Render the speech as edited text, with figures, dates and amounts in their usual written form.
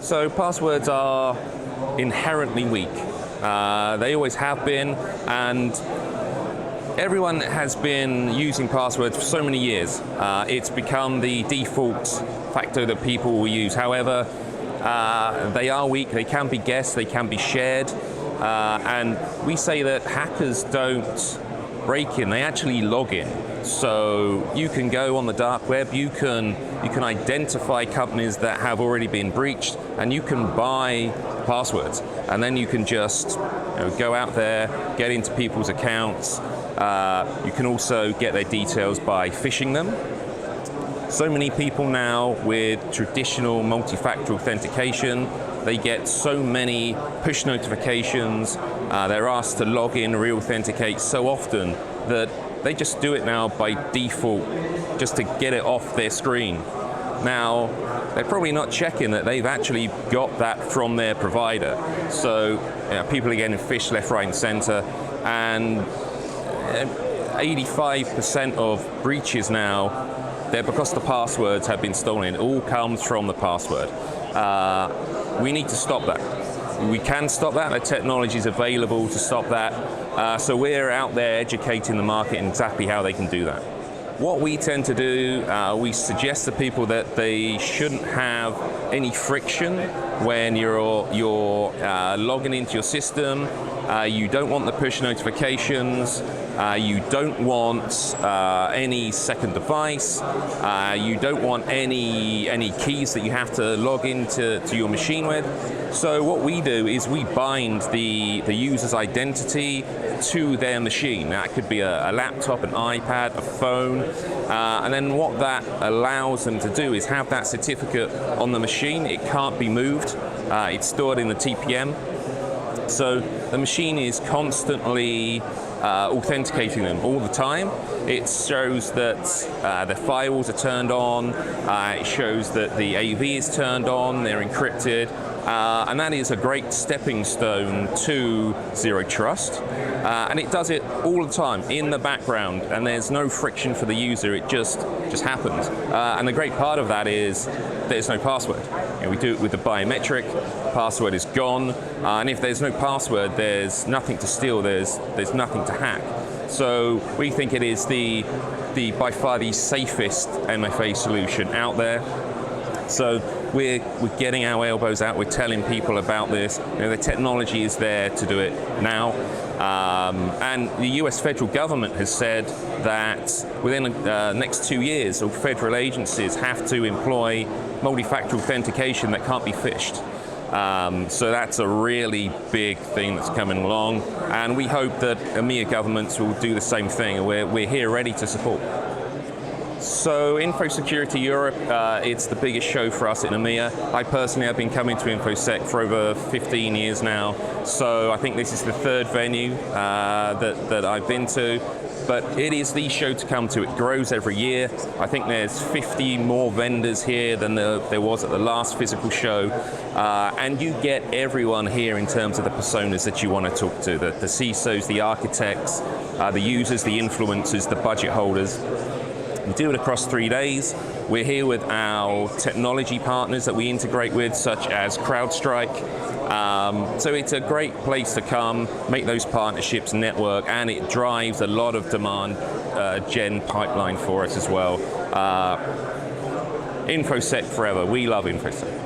So passwords are inherently weak. They always have been, and everyone has been using passwords for so many years. It's become the default factor that people will use. However, they are weak, they can be guessed, they can be shared, and we say that hackers don't break in, they actually log in. So you can go on the dark web, you can identify companies that have already been breached, and you can buy passwords. And then you can just go out there, get into people's accounts. You can also get their details by phishing them. So many people now with traditional multifactor authentication, they get so many push notifications. They're asked to log in, re-authenticate so often that they just do it now by default just to get it off their screen. Now, they're probably not checking that they've actually got that from their provider. So people are getting phished left, right, and center, and 85% of breaches now, they're because the passwords have been stolen. It all comes from the password. We need to stop that. We can stop that. The technology is available to stop that. So we're out there educating the market in exactly how they can do that. What we tend to do, we suggest to people that they shouldn't have any friction when you're logging into your system. You don't want the push notifications. You don't want any second device. You don't want any keys that you have to log into your machine with. So what we do is we bind the user's identity to their machine. That could be a laptop, an iPad, a phone, and then what that allows them to do is have that certificate on the machine. It can't be moved. It's stored in the TPM. So the machine is constantly authenticating them all the time. It shows that the firewalls are turned on, it shows that the AV is turned on, they're encrypted, and that is a great stepping stone to zero trust. And it does it all the time in the background, and there's no friction for the user, it just happens. And the great part of that is there's no password. We do it with the biometric, password is gone, and if there's no password, there's nothing to steal, there's nothing to hack. So we think it is by far the safest MFA solution out there. So we're getting our elbows out, we're telling people about this. The technology is there to do it now. And the US federal government has said that within the next 2 years, all federal agencies have to employ multi-factor authentication that can't be phished. So that's a really big thing that's coming along, and we hope that EMEA governments will do the same thing. We're here ready to support. So Infosecurity Europe, it's the biggest show for us in EMEA. I personally have been coming to Infosec for over 15 years now, so I think this is the third venue that I've been to. But it is the show to come to. It grows every year. I think there's 50 more vendors here than there was at the last physical show. And you get everyone here in terms of the personas that you want to talk to, the CISOs, the architects, the users, the influencers, the budget holders. We do it across 3 days. We're here with our technology partners that we integrate with, such as CrowdStrike. So it's a great place to come, make those partnerships, network, and it drives a lot of demand gen pipeline for us as well. Infosec forever. We love Infosec.